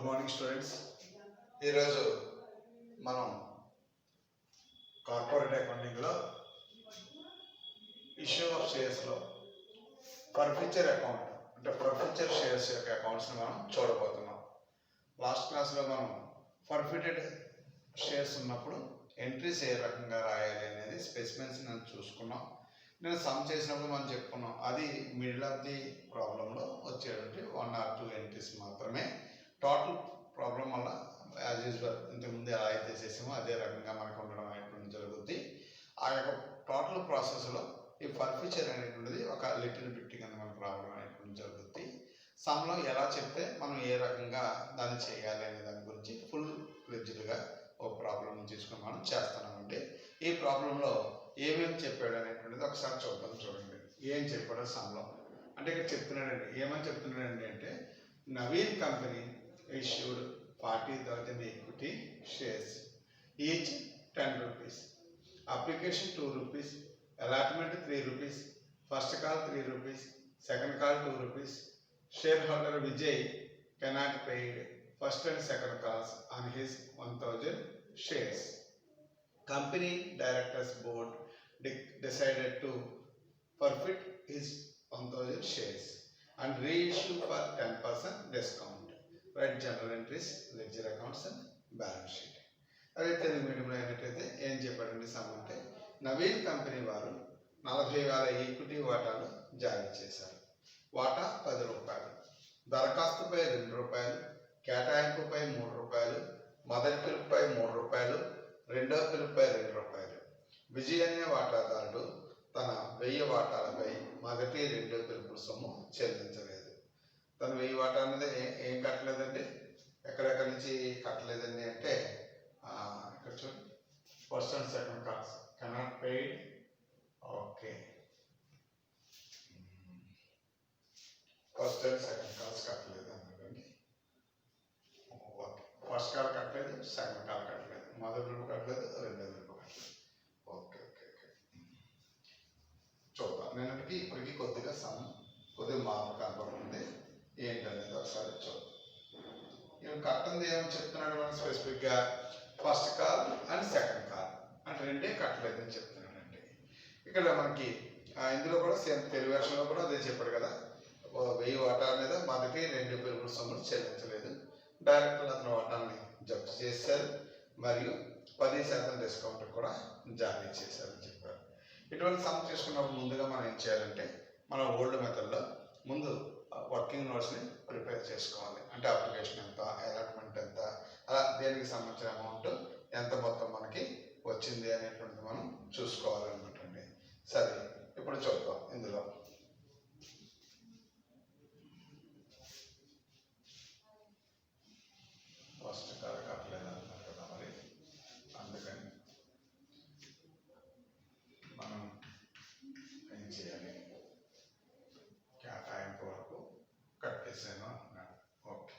Good morning students. ఈరోజు మనం corporate అకౌంటింగ్లో ఇష్యూ ఆఫ్ షేర్స్లో పర్ఫ్యూచర్ అకౌంట్ అంటే పర్ఫ్యూచర్ షేర్స్ యొక్క అకౌంట్స్ని మనం చూడబోతున్నాం. లాస్ట్ క్లాస్లో మనం పర్ఫ్యూటెడ్ షేర్స్ ఉన్నప్పుడు ఎంట్రీస్ ఏ రకంగా రాయాలి అనేది స్పెసిమెన్స్ మనం చూసుకున్నాం. నేను సమ్ చేసినప్పుడు మనం చెప్పుకున్నాం అది మిడిల్ ఆఫ్ ది ప్రాబ్లంలో వచ్చేటువంటి 1 or 2 ఎంట్రీస్ మాత్రమే. టోటల్ ప్రాబ్లం వల్ల యాజ్ యూజువల్ ఇంతకుముందు ఎలా అయితే చేసామో అదే రకంగా మనకు ఉండడం అనేటువంటి జరుగుద్ది. ఆ యొక్క టోటల్ ప్రాసెస్లో ఈ పర్ఫ్యూచర్ అనేటువంటిది ఒక లిటిల్ బిట్ కింద మనకు రావడం అనేటువంటి జరుగుద్ది. సమ్లో ఎలా చెప్తే మనం ఏ రకంగా దాన్ని చేయాలి అనే దాని గురించి ఫుల్ ఫ్లెడ్జ్డ్గా ఒక ప్రాబ్లం తీసుకుని మనం చేస్తున్నామండి. ఈ ప్రాబ్లంలో ఏమేమి చెప్పాడు అనేటువంటిది ఒకసారి చూడండి. ఏం చెప్పాడో సమ్లో అంటే ఇక్కడ చెప్తున్నాడండి. ఏమని చెప్తున్నాడండి అంటే Naveen company issued 40,000 equity shares, each 10 rupees. Application 2 rupees, allotment 3 rupees, first call 3 rupees, second call 2 rupees. Shareholder Vijay cannot pay first and second calls on his 1,000 shares. Company directors board decided to forfeit his 1,000 shares and reissue for 10% discount. Right general entries, ledger accounts and balance sheet. అదే తెలుగు మీడియంలో అయినట్టయితే ఏం చెప్పాడండి some అంటే Naveen company వారు 40,000 equity వాటాలు జారీ చేశారు. వాటా 10 రూపాయలు, దరఖాస్తుపై 2 రూపాయలు, కేటాయింపుపై 3 రూపాయలు, మొదటి పిలుపుపై 3 రూపాయలు, రెండవ పిలుపుపై 2 రూపాయలు. విజయ్ అనే వాటాదారుడు తన 1000 వాటాలపై మొదటి రెండో పిలుపు సొమ్ము చెల్లించలేదు. తను 1000 వాటా అనేది ఏం కట్టలేదండి, ఎక్కడెక్కడి నుంచి కట్టలేదండి అంటే ఇక్కడ చూడండి, first and second calls cannot paid. Okay, first and second calls కట్టలేదు అన్నాడండి. ఓకే, ఫస్ట్ కాల్ కట్టలేదు, సెకండ్ కాల్ కట్టలేదు, మొదటి గ్రూప్ కట్టలేదు, రెండో గ్రూప్ కట్టలేదు. ఓకే ఓకే ఓకే చూద్దాం. నేనకి ఇప్పటికీ కొద్దిగా మార్పు కనపడుతుంది. ఏంటనేది ఒకసారి చూద్దాం. ఇవి కట్టంది ఏమని చెప్తున్నాడు మనం స్పెసిఫిక్గా first call and second call అంటే రెండే కట్టలేదని చెప్తున్నాడండి. ఇక్కడ మనకి ఇందులో కూడా సేమ్ తెలుగు వెర్షన్లో కూడా అదే చెప్పాడు కదా, 1000 వాటా మీద మొదటి 2 పిలుపుల సొమ్ములు చెల్లించలేదు. డైరెక్టర్లు అతని వాటాన్ని జప్తు చేశారు మరియు 10% డిస్కౌంట్ కూడా జారీ చేశారని చెప్పారు. ఇటువంటి సమ్ చేసుకున్నప్పుడు ముందుగా మనం ఏం చేయాలంటే మన ఓల్డ్ మెథడ్లో ముందు వర్కింగ్ నోట్స్ని ప్రిపేర్ చేసుకోవాలి. అంటే అప్లికేషన్ ఎంత, అలాట్మెంట్ ఎంత, అలా దేనికి సంబంధించిన అమౌంట్ ఎంత మొత్తం మనకి వచ్చింది అనేటువంటిది మనం చూసుకోవాలన్నమాట అండి. సరే, ఇప్పుడు చూద్దాం. ఇందులో ఫస్ట్ కాల్ కట్టలేదు అన్నారు కదా, మరి అందుకని మనం ఏం చేయాలి, కేటాయింపు వరకు కట్టేసాను అన్నాడు. ఓకే,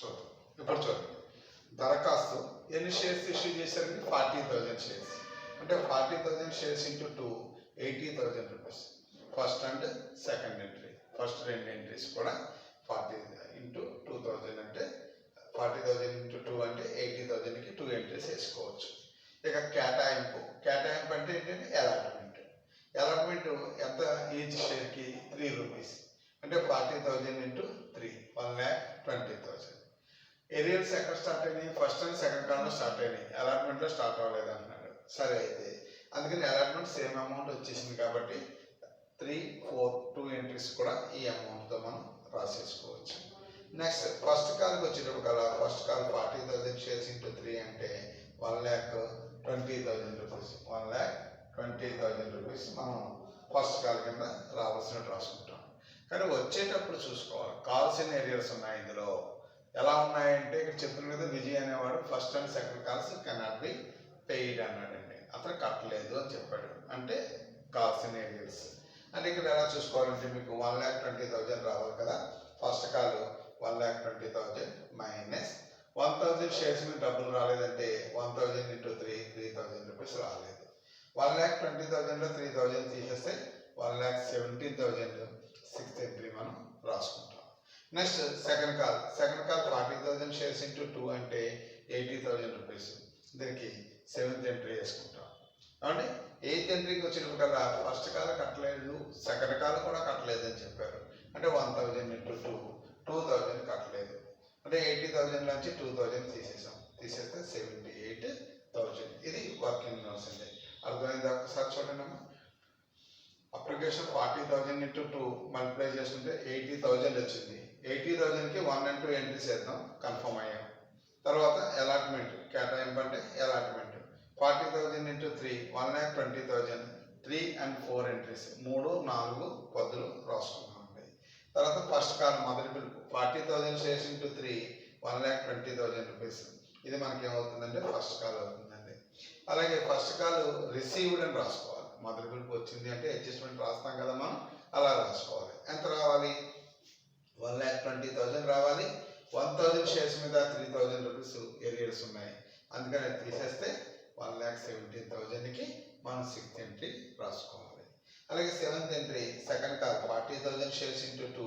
చూద్దాం. ఇప్పుడు చూడండి, దరఖాస్తు ఎన్ని షేర్స్ ఇష్యూ చేశారండి, 40,000 షేర్స్. అంటే 40,000 shares into 2 80,000 rupees. First and second entry, first 2 entries కూడా 40 ఇంటూ 2,000 అంటే 40,000 ఇంటూ 2 అంటే 80,000కి 2 ఎంట్రీస్ వేసుకోవచ్చు. ఇక కేటాయింపు అంటే ఏంటంటే అలాట్మెంట్ ఎంత, ఈచ్ షేర్కి 3 రూపీస్ అంటే 40,000 ఇంటూ 3 1,20,000. ఏరియల్స్ ఎక్కడ స్టార్ట్ అయినాయి, ఫస్ట్ అండ్ సెకండ్ కాల్లో స్టార్ట్ అయినాయి, అలాట్మెంట్లో స్టార్ట్ అవ్వలేదు అంటున్నాడు. సరే, అయితే అందుకని అలాట్మెంట్ సేమ్ అమౌంట్ వచ్చేసింది కాబట్టి 3, 4, 2 ఎంట్రీస్ కూడా ఈ అమౌంట్తో మనం రాసేసుకోవచ్చు. నెక్స్ట్ ఫస్ట్ కాల్కి వచ్చేటప్పుడు కదా, ఫస్ట్ కాల్ 40,000 షేర్స్ ఇంటూ 3 అంటే 1,20,000 రూపీస్. 1,20,000 రూపీస్ మనం ఫస్ట్ కాల్ కింద రావాల్సినట్టు రాసుకుంటాం. కానీ వచ్చేటప్పుడు చూసుకోవాలి, కాల్స్ ఇన్ ఏరియాస్ ఉన్నాయి. ఇందులో ఎలా ఉన్నాయంటే ఇక్కడ చెప్తున్న కదా, విజయ్ అనేవాడు first and second calls cannot be paid అన్నాడండి. అతను కట్టలేదు అని చెప్పాడు, అంటే కాల్స్ ఇన్ ఏరియాస్. అంటే ఇక్కడ ఎలా చూసుకోవాలంటే మీకు 1,20,000 రావాలి కదా. ఫస్ట్ కాల్ 1,20,000 మైనస్ 1,000 షేర్స్ మీద డబ్బులు రాలేదంటే 1,000 ఇంటూ 3 3,000 రూపీస్ రాలేదు. 1,20,000లో 3,000 తీసేస్తే 1,17,000 సిక్స్త్ ఎంట్రీ మనం రాసుకుంటాం. Next second call 40,000 shares into 2 అంటే 80,000 రూపీస్. దీనికి సెవెంత్ ఎంట్రీ వేసుకుంటాం. కాబట్టి ఎయిత్ ఎంట్రీకి వచ్చినప్పుడల్లా ఫస్ట్ కాల్ కట్టలేదు, సెకండ్ కాల్ కూడా కట్టలేదు అని చెప్పారు. అంటే 1,000 ఇంటూ 2 2,000 కట్టలేదు. అంటే 80,000 నుంచి 2,000 తీసేస్తే 78,000. ఇది వర్కింగ్ నోట్స్ అండి. అర్థమైంది? ఒకసారి చూడండి అమ్మా. అప్లికేషన్ 40,000 ఇంటూ 2 మల్టిప్లై చేసుకుంటే 80,000 వచ్చింది. 80,000కి 1 and 2 ఎంట్రీస్ వేద్దాం, కన్ఫర్మ్ అయ్యాం. తర్వాత అలాట్మెంట్ కేటాయింపు అంటే అలాట్మెంట్ 40,000 ఇంటూ 3 1,20,000 3 and 4 ఎంట్రీస్ 3, 4 పద్దులు రాసుకున్నామండి. తర్వాత ఫస్ట్ కాల్ మొదటి పిలుపు 40,000 షేర్స్ ఇంటూ 3 1,20,000 రూపీస్. ఇది మనకి ఏమవుతుందంటే ఫస్ట్ కాల్ అవుతుందండి. అలాగే ఫస్ట్ కాల్ రిసీవ్డ్ అని రాసుకోవాలి. మొదటి పిలుపు వచ్చింది అంటే అడ్జస్ట్మెంట్ రాస్తాం కదా మనం, అలా రాసుకోవాలి. ఎంత రావాలి? 1,20,000 రావాలి. 1,000 షేర్స్ మీద 3,000 రూపీస్ ఏరియర్స్ ఉన్నాయి, అందుకని తీసేస్తే 1,17,000కి మనం సిక్స్త్ ఎంట్రీ రాసుకోవాలి. అలాగే seventh entry second call 40,000 shares into 2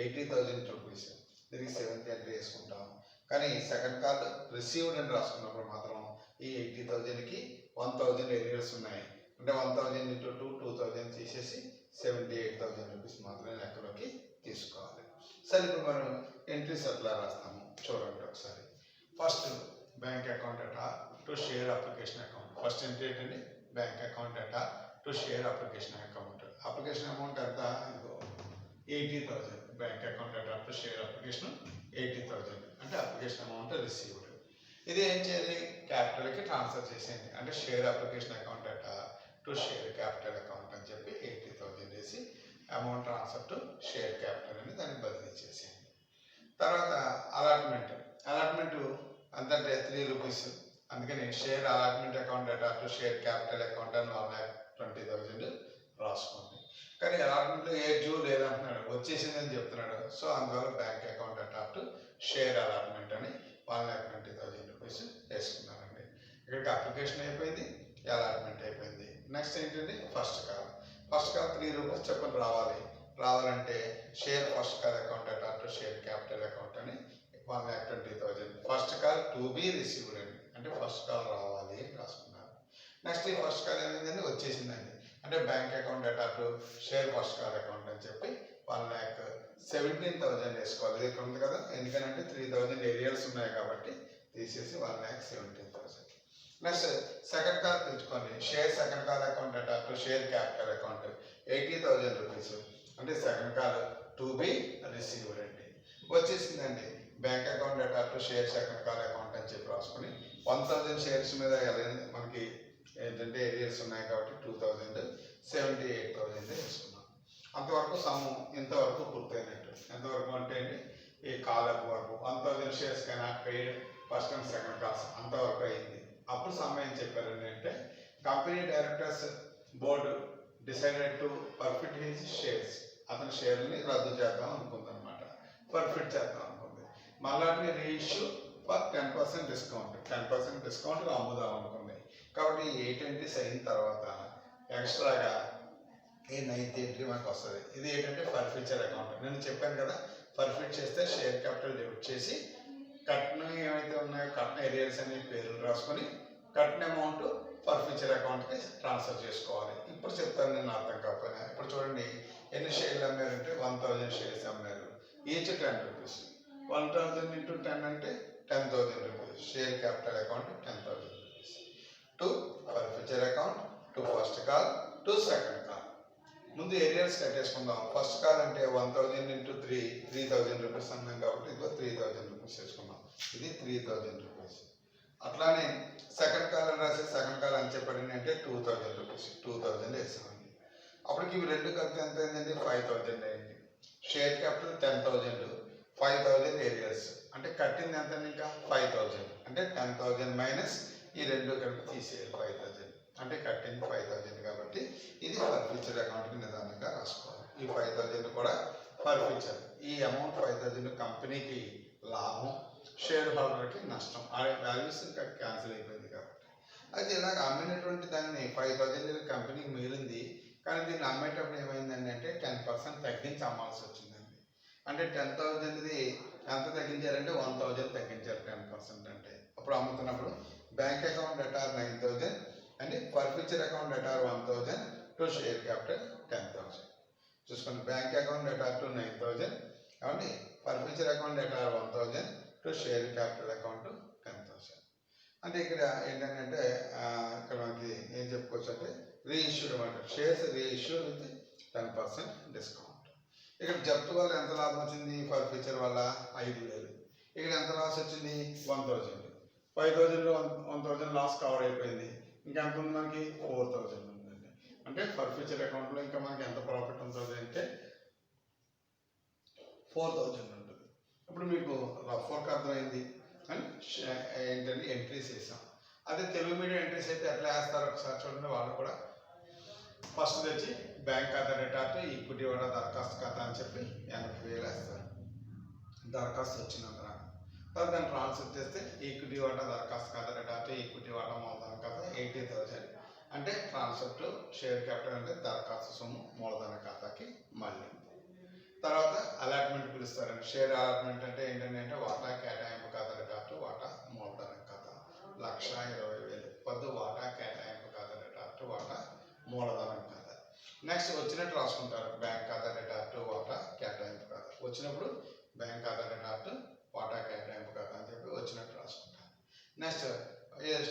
80,000 rupees. దీనికి సెవెంత్ ఎంట్రీ వేసుకుంటాం. కానీ సెకండ్ కాల్ రిసీవ్డ్ అని రాసుకున్నప్పుడు మాత్రం ఈ 80,000కి 1,000 ఏరియర్స్ ఉన్నాయి, అంటే 1,000 ఇంటూ 2 2,000 తీసేసి 78,000 రూపీస్ మాత్రమే లెక్కలోకి తీసుకోవాలి. సరే, ఇప్పుడు మనం ఎంట్రీస్ ఎట్లా రాస్తాము చూడండి ఒకసారి. First bank account data to share application account. First entry ఏంటండి? Bank account data to share application account. Application amount ఎంత? 80,000. Bank account data to share application 80,000 అంటే అప్లికేషన్ అమౌంట్ రిసీవ్డ్. ఇది ఏం చేయాలి? క్యాపిటల్కి ట్రాన్స్ఫర్ చేసేయండి. అంటే share application account data to share capital account అని చెప్పి 80,000 వేసి amount transfer to share capital అని దాన్ని బదిలీ చేసేయండి. తర్వాత అలాట్మెంట్ అంతంటే 3 రూపీస్. అందుకని share allotment account data to share capital account అని 1,20,000 రాసుకోండి. కానీ అలాట్మెంట్లో ఏ డ్యూ లేదంటున్నాడు, వచ్చేసిందని చెప్తున్నాడు. సో అందువల్ల bank account data to share allotment అని 1,20,000 రూపీస్ వేసుకున్నారండి. ఇక్కడికి అప్లికేషన్ అయిపోయింది, అలాట్మెంట్ అయిపోయింది. నెక్స్ట్ ఏంటంటే ఫస్ట్ కాల్ 3 రూపీస్ చెప్పని రావాలంటే share first call account data to share capital account అని 1,20,000. First call to be received అండి, అంటే ఫస్ట్ కాల్ రావాలి అని రాసుకున్నారు. నెక్స్ట్ ఈ ఫస్ట్ కాల్ ఏమైందండి? వచ్చేసిందండి. అంటే bank account data to share first call account అని చెప్పి 1,17,000 వేసుకోవాలి. ఇక్కడ ఉంది కదా, ఎందుకంటే 3,000 ఏరియర్స్ ఉన్నాయి కాబట్టి తీసేసి 1,17,000. నెక్స్ట్ సెకండ్ కాల్ తెచ్చుకోండి. Share second call account data to share capital account 80,000 rupees. అంటే second call to be received అండి. వచ్చేసిందండి. Bank account data to share second call account అని చెప్పి రాసుకుని 1,000 షేర్స్ మీద మనకి ఏంటంటే ఏరియర్స్ ఉన్నాయి కాబట్టి 2,000 78,000 వేసుకున్నాం. అంతవరకు సమ్ము ఇంతవరకు పూర్తయినట్టు. ఎంతవరకు అంటే అండి ఈ కాల్ అప్ వరకు 1,000 షేర్స్ కైనా paid first and second calls అంతవరకు అయింది. అప్పుడు సమ్మ ఏం చెప్పారండి అంటే company directors board decided to forfeit his shares. అతని షేర్ని రద్దు చేద్దాం అనుకుందనమాట, పర్ఫిట్ చేద్దాం అనుకుంది. మళ్ళీ రీఇష్యూ ఫర్ 10% డిస్కౌంట్ 10% డిస్కౌంట్ అమ్ముదాం అనుకుంది. కాబట్టి 8 ఎంట్రీస్ అయిన తర్వాత ఎక్స్ట్రాగా ఈ 9th ఎంట్రీ మనకు వస్తుంది. ఇది ఏంటంటే ఫర్ఫీచర్ అకౌంట్. నేను చెప్పాను కదా, ఫర్ఫిట్ చేస్తే షేర్ క్యాపిటల్ డెబిట్ చేసి కట్టిన ఏమైతే ఉన్నాయో కట్టిన ఏరియాస్ అనే పేర్లు రాసుకొని కట్టిన అమౌంట్ ఫర్ఫీచర్ అకౌంట్కి ట్రాన్స్ఫర్ చేసుకోవాలి. ఇప్పుడు చెప్తాను నేను అర్థం కాకపోయినా. ఇప్పుడు చూడండి, ఎన్ని షేర్లు అమ్మారంటే 1,000 షేర్స్ అమ్మారు. Each 10 rupees. 1,000 ఇంటూ 10 అంటే 10,000 rupees. Share capital account 10,000 rupees to forfeiture account to first call to second call. ముందు ఏరియర్స్ కట్టేసుకుందాం. ఫస్ట్ కాల్ అంటే 1,000 ఇంటూ 3 3,000 రూపీస్ అన్నాం కాబట్టి ఇదిగో 3,000 రూపీస్ వేసుకున్నాం. ఇది 3,000 రూపీస్. అట్లానే సెకండ్ కాల్ అని రాసి సెకండ్ కాల్ అని చెప్పండి అంటే 2,000 రూపీస్ 2,000 వేసామండి. అప్పటికి ఇవి రెండు కలిపి ఎంత అయిందండి? 5,000 అయింది. షేర్ క్యాపిటల్ 10,000 5,000 ఏరియర్స్ అంటే కట్టింది ఎంత? ఇంకా 5,000 అంటే 10,000 మైనస్ ఈ రెండు కలిపి తీసేయాలి 5,000 అంటే కట్టింది 5,000 కాబట్టి ఇది ఫర్ఫీచర్ అకౌంట్కి నిదానంగా రాసుకోవాలి. ఈ 5,000 కూడా ఫర్ఫీచర్. ఈ అమౌంట్ 5,000 కంపెనీకి లాభం, షేర్ హోల్డర్కి నష్టం. ఆ వాల్యూస్ ఇంకా క్యాన్సిల్ అయిపోయింది కాబట్టి. అయితే ఇలాగ అమ్మినటువంటి దాన్ని 5,000 కంపెనీకి మిగిలింది, కానీ దీన్ని అమ్మేటప్పుడు ఏమైందండి అంటే 10% తగ్గించి అమ్మాల్సి వచ్చిందండి. అంటే 10,000ది ఎంత తగ్గించారంటే 1,000 తగ్గించారు 10% అంటే. అప్పుడు అమ్ముతున్నప్పుడు bank account at 9,000 and forfeiture account at 1,000 to share capital 10,000. చూసుకోండి, బ్యాంక్ అకౌంట్ at 9,000 కాబట్టి forfeiture account at 1,000 to share capital account 10,000. అంటే ఇక్కడ ఏంటంటే ఇక్కడ మనకి ఏం చెప్పుకోవచ్చు అంటే రీఇష్యూడ్ అనమాట. Shares reissued with 10% discount. ఇక్కడ జప్తు వల్ల ఎంత లాభం వచ్చింది? ఫర్ ఫ్యూచర్ వల్ల 5,000. ఇక్కడ ఎంత లాస్ వచ్చింది? 1,000. 5,000లో 1,000 లాస్ కవర్ అయిపోయింది. ఇంకా ఎంత ఉంది మనకి? 4,000 ఉందండి. అంటే ఫర్ ఫ్యూచర్ అకౌంట్లో ఇంకా మనకి ఎంత ప్రాఫిట్ ఉంటుంది అంటే 4,000 ఉంటుంది. ఇప్పుడు మీకు రఫ్ వర్క్ అర్థమైంది అని ఏంటంటే ఎంట్రీస్ వేసాం. అదే తెలుగు మీడియం ఎంట్రీస్ అయితే ఎట్లా వేస్తారు ఒకసారి చూడండి. వాళ్ళు కూడా ఫస్ట్ తెచ్చి బ్యాంక్ ఖాతా రిటార్ట్ ఈక్విటీ వాటా దరఖాస్తు ఖాతా అని చెప్పి 80,000 వేస్తారు. దరఖాస్తు వచ్చినంత తర్వాత దాన్ని ట్రాన్స్ఫర్ చేస్తే ఈక్విటీ వాటా దరఖాస్తు ఖాతా రిటార్ట్ ఈక్విటీ వాటా మూలధన ఖాతా 80,000. అంటే ట్రాన్స్ఫర్ టు షేర్ క్యాపిటల్ అంటే దరఖాస్తు సొమ్ము మూలధన ఖాతాకి మళ్ళీ. తర్వాత అలాట్మెంట్ పిలుస్తారండి. షేర్ అలాట్మెంట్ అంటే ఏంటంటే వాటా కేటాయింపు ఖాతా రిటార్ట్ వాటా మూలధన ఖాతా 1,20,000. పొద్దు వాటా కేటాయింపు ఖాతా రిటార్ట్ వాటా మూలధనం ఖాతా. నెక్స్ట్ వచ్చినట్టు రాసుకుంటారు. బ్యాంక్ ఖాతా రిటార్ట్ వాటా కేటాయింపు ఖాతా వచ్చినప్పుడు బ్యాంక్ ఖాతా రిటార్ట్ వాటా కేటాయింపు ఖాతా అని చెప్పి వచ్చినట్టు రాసుకుంటారు. నెక్స్ట్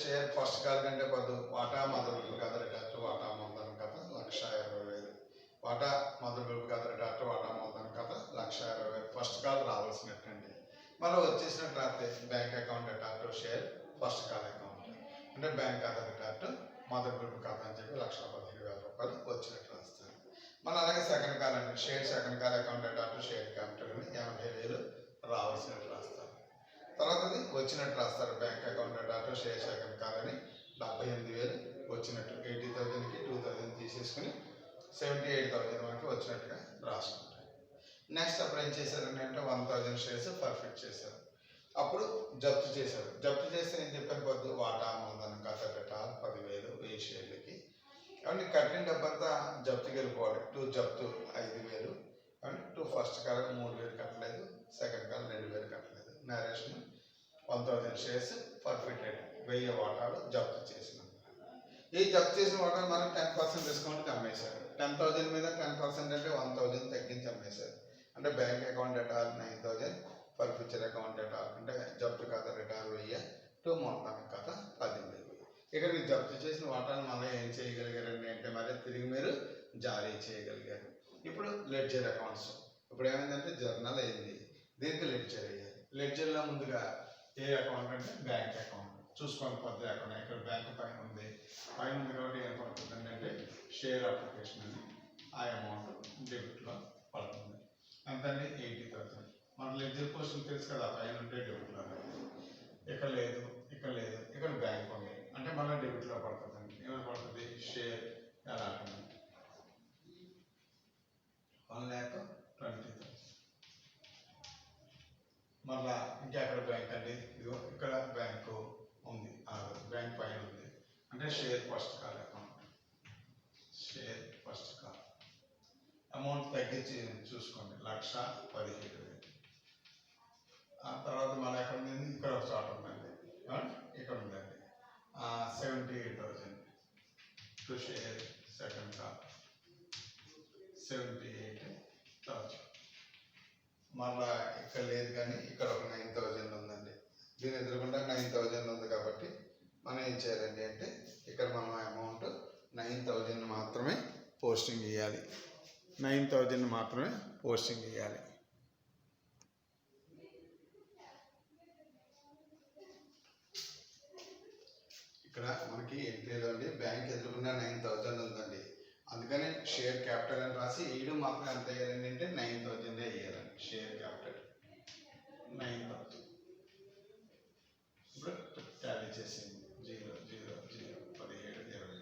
షేర్ ఫస్ట్ కాల్ కంటే పొద్దు వాటా మదుపు ఖాతా రిటార్ట్ వాటా మూలధనం ఖాతా 1,20,000. వాటా మదుపు ఖాతా రిటార్ట్ వాటా మూలధనం ఖాతా 1,20,000 ఫస్ట్ కాల్ రావాల్సినట్టండి. మళ్ళీ వచ్చేసినట్టు రాస్తే bank account retort share first call account అంటే బ్యాంక్ ఖాతా రిటార్ట్ మదర్ గ్రూప్ ఖాతా అని చెప్పి 1,15,000 వచ్చినట్టు రాస్తారు. మళ్ళీ అలాగే సెకండ్ కాల్ అంటే share second call account retort share capital అని 80,000 రావాల్సినట్టు రాస్తారు. తర్వాత వచ్చినట్టు రాస్తారు. Bank account retort share second call అని 78,000 వచ్చినట్టు. 80,000కి 2,000 తీసేసుకుని 78,000 మనకి వచ్చినట్టుగా రాసుకుంటారు. నెక్స్ట్ అప్పుడు ఏం చేశారంటే 1,000 షేర్స్ పర్ఫెక్ట్ చేశారు. అప్పుడు జప్తు చేశారు. జప్తు చేస్తే ఏం చెప్పాను పొద్దు వాటా మూలధనం ఖాతా రిటార్ట్ 10,000 1000 షేర్లకి. కాబట్టి కట్టిన డబ్బంతా జప్తుకి వెళ్ళిపోవాలి. 2 జప్తు 5,000 అండ్ 2 ఫస్ట్ కాల్ 3,000 కట్టలేదు, సెకండ్ కాల్ 2,000 కట్టలేదు. నరేషన్ 1,000 షేర్స్ పర్ఫెక్టెడ్ 1000 వాటాలు జప్తు చేసినాం. ఈ జప్తు చేసిన వాటాలు మనం 10% డిస్కౌంట్కి అమ్మేశారు. 10,000 మీద 10% అంటే 1,000 తగ్గించి అమ్మేశారు. అంటే bank account retort 9,000 for future account retort అంటే జప్తు ఖాతా రిటార్ట్ 1000 టు మూలధన ఖాతా 10,000. ఇక్కడ మీరు జప్తు చేసిన వాటాను మళ్ళీ ఏం చేయగలిగారండి అంటే మరి తిరిగి మీరు జారీ చేయగలిగారు. ఇప్పుడు లెడ్జర్ అకౌంట్స్. ఇప్పుడు ఏమైందంటే జర్నల్ అయింది, దీనికి లెడ్జర్ అయ్యారు. లెడ్జర్లో ముందుగా ఏ అకౌంట్ అంటే బ్యాంక్ అకౌంట్ చూసుకోండి. పొద్దు అకౌంట్ ఇక్కడ బ్యాంక్ పైన ఉంది కాబట్టి ఏం పడుతుందండి అంటే షేర్ అప్లికేషన్ అని ఆ అమౌంట్ డెబిట్లో పడుతుంది. ఎంతండి 80,000. మన లెడ్జర్ పోస్టులు తెలుసు కదా, పైన ఉంటే డెబిట్లో ఇక్కడ లేదు, ఇక్కడ లేదు, ఇక్కడ బ్యాంక్ ఉంది అంటే మళ్ళీ డెబిట్లో పడుతుందండి. ఏమైనా పడుతుంది షేర్ అలాట్మెంట్ 1,20,000. మళ్ళా ఇంకెక్కడ బ్యాంక్ అండి, ఇదిగో ఇక్కడ బ్యాంకు ఉంది, బ్యాంక్ పైన ఉంది అంటే share first call account. Share first call amount తగ్గించి చూసుకోండి 1,17,000. ఆ తర్వాత మళ్ళీ ఎక్కడ ఉంది, ఇక్కడ ఒక చోట ఉందండి, ఇక్కడ ఉందండి 78,000 టు షేర్ సెకండ్ కాల్ 78,000. మళ్ళా ఇక్కడ లేదు కానీ ఇక్కడ ఒక 9,000 ఉందండి. దీని ఎదురుకుండా 9,000 ఉంది కాబట్టి మనం ఏం చేయాలండి అంటే ఇక్కడ మనం అమౌంట్ 9,000 మాత్రమే పోస్టింగ్ ఇవ్వాలి. 9,000 మాత్రమే పోస్టింగ్ ఇవ్వాలి. ఇక్కడ మనకి ఎంట్రీలో అండి బ్యాంక్ ఎదురుకుండా 9,000 ఉందండి. అందుకని షేర్ క్యాపిటల్ అని రాసి వేయడం మాత్రం ఎంత వేయాలండి అంటే 9,000 వేయాలండి. Share capital 9,000. ఇప్పుడు టాలీ చేసింది 0 0 0 17 24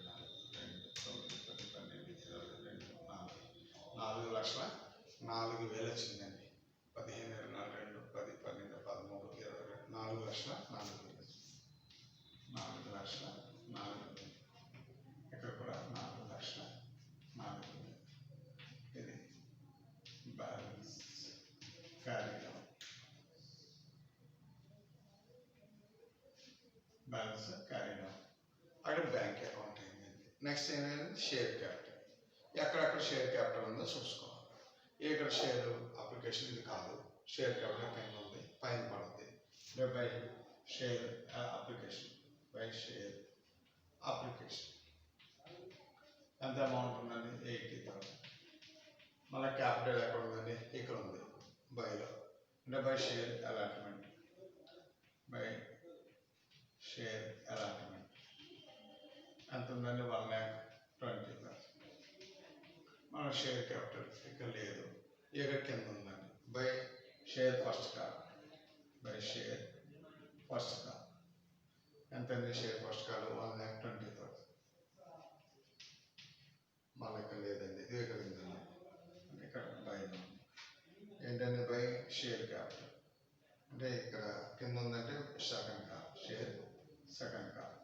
2 9 10 12 22 4 4,04,000 వచ్చిందండి. 15 22 10 12 13 22 4,04,000 4,04,000. ఇక్కడ కూడా 4,04,000. నెక్స్ట్ ఏంటంటే షేర్ క్యాపిటల్. ఎక్కడెక్కడ షేర్ క్యాపిటల్ ఉందో చూసుకోవాలి. ఇక్కడ షేర్ అప్లికేషన్ ఇది కాదు, షేర్ క్యాపిటల్ పైన ఉంది, పైన పడుతుంది. By share application, by share application ఎంత అమౌంట్ ఉందండి? 80,000. మళ్ళీ క్యాపిటల్ ఎక్కడ ఉందండి? ఇక్కడ ఉంది, బైలో. అంటే by share allotment, by share allotment ఎంత ఉందండి? 1,20,000. మన షేర్ క్యాపిటల్ ఇక్కడ లేదు, ఇక్కడ కింద ఉందండి. By share first call, by share first call ఎంతండి? Share first call 1,20,000. మళ్ళీ ఇక్కడ లేదండి, ఇది ఇక్కడ ఉందండి. ఇక్కడ బై ఏంటంటే బై షేర్ క్యాపిటల్ అంటే ఇక్కడ కింద ఉందంటే second call, share second call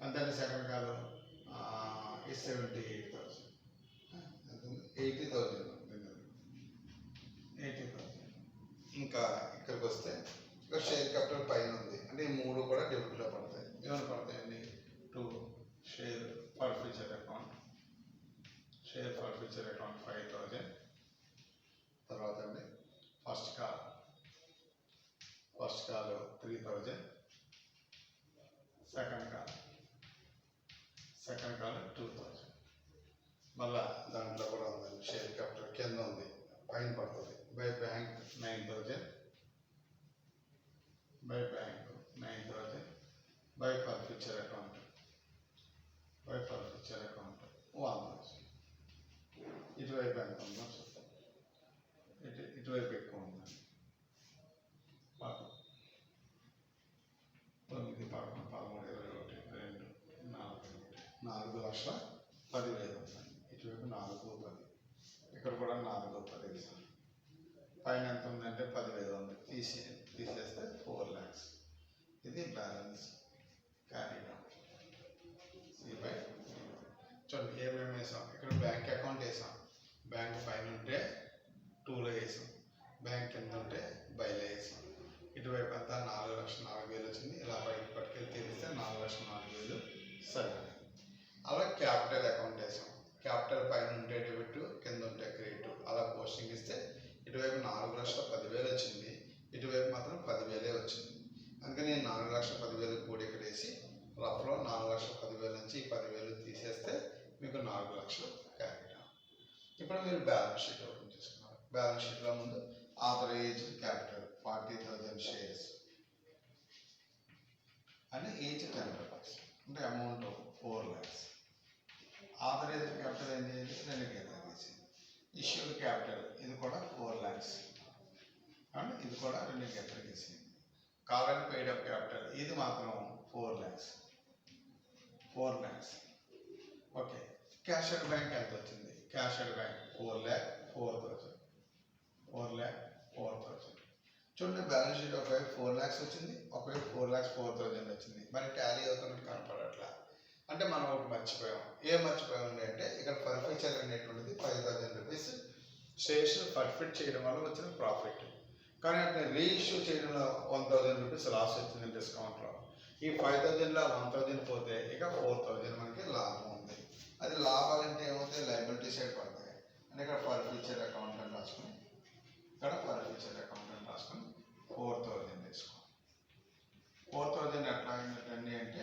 అంతే. Second call 78,000. 80,000. ఇంకా ఇక్కడికి వస్తే ఇక్కడ షేర్ క్యాపిటల్ పైన ఉంది, అంటే ఈ మూడు కూడా డెబిట్లో పడతాయి. ఏమైనా పడతాయండి? To share for future account, share for future account 5,000. తర్వాత అండి ఫస్ట్ కాల్ 3,000. Second call 2,000. మళ్ళా దాంట్లో కూడా ఉందండి షేర్ క్యాపిటల్ కింద ఉంది, పైన పడుతుంది. By bank 9,000, by bank 9,000, by for future account, by for future account 1,000. ఇటువైపు ఎంత ఉందో చూద్దాం. ఇటువైపు ఎక్కువ ఉందండి. 9, 11, 13, 21, 22, 4,10,000 ఉందండి. ఇటువైపు 4,10,000, ఇక్కడ కూడా 4,10,000. పైన ఎంత ఉందంటే 10,000 ఉంది. తీసేస్తే 4 lakhs. ఇది బ్యాలెన్స్ క్యారీ బై. చూడండి ఏమేమి వేసాం. ఇక్కడ బ్యాంక్ అకౌంట్ వేసాం, బ్యాంక్ పైన ఉంటే 2లో వేసాం, బ్యాంక్ కింద ఉంటే బైలో వేసాం. ఇటువైపు అంతా 4,04,000 వచ్చింది. ఇలా బయట పట్టుకెళ్ళి తెలిస్తే 4,04,000 సరిపోయింది. అలా క్యాపిటల్ అకౌంట్ వేసాం, క్యాపిటల్ పైన ఉంటే డెబిట్, కింద ఉంటే క్రెడిట్. అలా పోస్టింగ్ ఇస్తే ఇటువైపు 4,10,000 వచ్చింది, ఇటువైపు మాత్రం 10,000 వచ్చింది. అందుకని నేను 4,10,000 కూడా ఇక్కడ వేసి రఫ్లో 4,10,000 నుంచి 10,000 తీసేస్తే మీకు 4,00,000 క్యాపిటల్. ఇప్పుడు మీరు బ్యాలెన్స్ షీట్ ఓపెన్ చేసుకున్నారు. బ్యాలెన్స్ షీట్లో ముందు ఆథరైజ్ క్యాపిటల్ 40,000 షేర్స్ అని ఏజ్ 10% అంటే అమౌంట్ 4 lakhs. ఆథరైజ్ క్యాపిటల్ ఏం చేయాలి? 2 కేటగిరీస్. ఇష్యూడ్ క్యాపిటల్ ఇది కూడా 4 lakhs అండ్ ఇది కూడా 2 categories. Call and paid up capital ఇది మాత్రం 4 lakhs. Okay. Cash at bank ఎంత వచ్చింది? Cash at bank 4,04,000. చూడండి బ్యాలెన్స్ షీట్ ఒకవైపు 4 lakhs వచ్చింది, ఒకవైపు 4,04,000 వచ్చింది. మరి టాలీ అవుతున్నట్టు కనపడట్లా. అంటే మనం ఒకటి మర్చిపోయాం. ఏం మర్చిపోయామండి అంటే ఇక్కడ ఫర్ఫీచర్ అనేటువంటిది 5,000 రూపీస్ షేర్స్ ఫర్ఫిట్ చేయడం వల్ల వచ్చిన ప్రాఫిట్. కానీ అట్లా రీఇష్యూ చేయడంలో 1,000 రూపీస్ లాస్ వచ్చింది డిస్కౌంట్లో. ఈ 5,000లో 1,000 పోతే ఇక 4,000 మనకి లాభం ఉంది. అది లాభాలంటే ఏమవుతాయి? లయబిలిటీ సైడ్ పడతాయి. అంటే ఇక్కడ ఫర్ఫీచర్ అకౌంట్ అని రాసుకొని, ఇక్కడ ఫర్ఫీచర్ అకౌంట్ అని రాసుకొని 4,000 తీసుకోండి. 4,000 ఎట్లా అయినట్టండి అంటే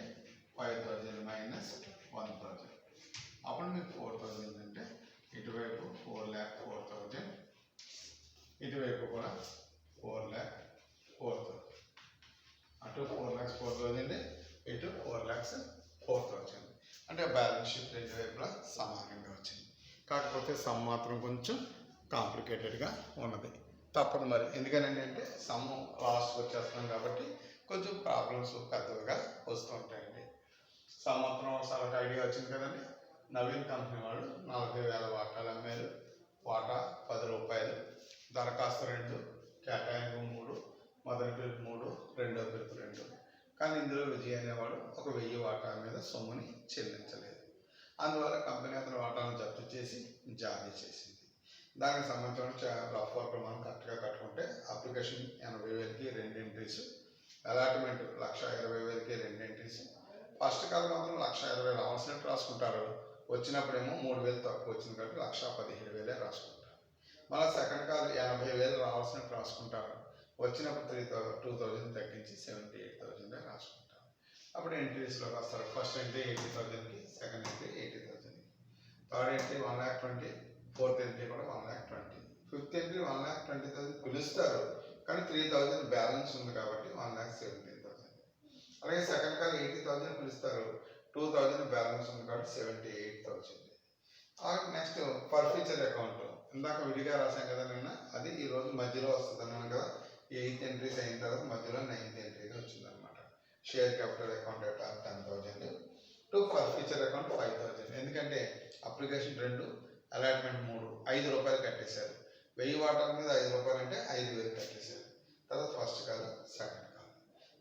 5,000 మైనస్ 1,000. అప్పుడు మీకు 4,000 అంటే ఇటువైపు 4,04,000, ఇటువైపు కూడా 4,04,000. అటు 4,04,000, ఇటు 4,04,000. అంటే బ్యాలెన్స్ షీట్ రెండు వైపులా సమానంగా వచ్చింది. కాకపోతే సమ్ మాత్రం కొంచెం కాంప్లికేటెడ్గా ఉన్నది. తప్పదు మరి, ఎందుకనండి అంటే సమ్ లాస్ట్ వచ్చేస్తున్నాం కాబట్టి కొంచెం ప్రాబ్లమ్స్ పెద్దవిగా వస్తూ ఉంటాయండి. సంవత్సరం ఒకసారి ఐడియా వచ్చింది కదండి. నవీన్ కంపెనీ వాళ్ళు 40,000 వాటాలు అమ్మారు. వాటా 10 రూపాయలు. దరఖాస్తు 2, కేటాయింపు 3, మొదటి పిలుపు 3, రెండో పిలుపు 2. కానీ ఇందులో విజయ్ అనేవాడు 1,000 వాటాల మీద సొమ్ముని చెల్లించలేదు. అందువల్ల కంపెనీ అతని వాటాలను జప్తు చేసి జారీ చేసింది. దానికి సంబంధించిన రఫ్ వర్క్ మనం కరెక్ట్గా కట్టుకుంటే అప్లికేషన్ 80,000కి 2 ఎంట్రీస్, అలాట్మెంట్ 1,20,000కి 2 ఎంట్రీస్, ఫస్ట్ కాలం మాత్రం 1,50,000 రావాల్సినట్టు రాసుకుంటారు. వచ్చినప్పుడేమో 3,000 తక్కువ వచ్చింది కాబట్టి 1,17,000 రాసుకుంటారు. మళ్ళీ సెకండ్ కాల్ 80,000 రావాల్సినట్టు రాసుకుంటారు. వచ్చినప్పుడు 2,000 తగ్గించి 78,000 రాసుకుంటారు. అప్పుడు ఎంట్రీస్లోకి వస్తారు. ఫస్ట్ ఎంట్రీ 80,000కి, సెకండ్ ఎంట్రీ 80,000కి, థర్డ్ ఎంట్రీ 1,20,000, ఫోర్త్ ఎంట్రీ కూడా 1,20,000, ఫిఫ్త్ ఎంట్రీ 1,20,000 పిలుస్తారు కానీ 3,000 బ్యాలెన్స్ ఉంది కాబట్టి 1,17,000. అలాగే సెకండ్ కాల్ 80,000 పిలుస్తారు, 2,000 బ్యాలెన్స్ ఉంది కాబట్టి 78,000. నెక్స్ట్ ఫర్ ఫ్యూచర్ అకౌంట్ ఇందాక విడిగా రాశాం కదా నిన్న, అది ఈరోజు మధ్యలో వస్తుంది అన్నాను కదా. 8th ఎంట్రీస్ అయిన తర్వాత మధ్యలో 9th ఎంట్రీగా వచ్చింది అనమాట. Share capital account at 10,000 to for future account 5,000. ఎందుకంటే అప్లికేషన్ 2, అలాట్మెంట్ 3, ₹5 కట్టేశారు. 1000 వాటాల మీద ₹5 అంటే 5,000 కట్టేశారు. తర్వాత ఫస్ట్ కాల్, సెకండ్ కాల్.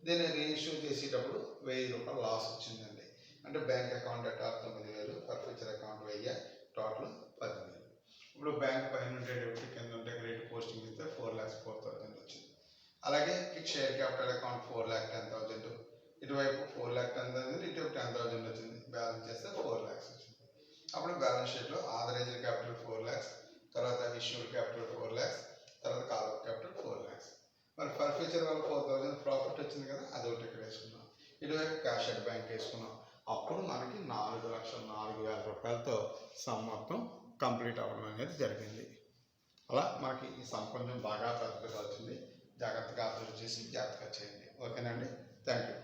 దీన్ని రీఇష్యూ చేసేటప్పుడు ₹1,000 లాస్ వచ్చిందండి. అంటే bank account at 9,000, for future account 1,000, total 10,000. ఇప్పుడు బ్యాంక్ పైన ఉంటే డెబిట్, కింద ఉంటే క్రెడిట్ పోస్టింగ్ ఇస్తే 4,04,000 వచ్చింది. అలాగే షేర్ క్యాపిటల్ అకౌంట్ 4,10,000, ఇటువైపు 4,10,000, ఇటువైపు 10,000 వచ్చింది. బ్యాలెన్స్ చేస్తే 4 lakhs వచ్చింది. అప్పుడు బ్యాలెన్స్ షీట్లో ఆథరైజ్డ్ క్యాపిటల్ 4 lakhs, తర్వాత ఇష్యూడ్ క్యాపిటల్ 4 lakhs, తర్వాత కాల్ క్యాపిటల్ 4 lakhs. మరి ఫర్ ఫ్యూచర్ వల్ల 4,000 ప్రాఫిట్ వచ్చింది కదా, అది ఒకటి ఇక్కడ వేసుకున్నాం. ఇటువైపు క్యాష్ అట్ బ్యాంక్ వేసుకున్నాం. అప్పుడు మనకి ₹4,04,000తో సమ్ మొత్తం కంప్లీట్ అవ్వడం అనేది జరిగింది. అలా మనకి ఈ సమ్ కొంచెం బాగా పెద్దగా వచ్చింది. జాగ్రత్తగా అబ్జర్వ్ చేసి జాగ్రత్తగా చేయండి. ఓకేనండి, థ్యాంక్ యూ.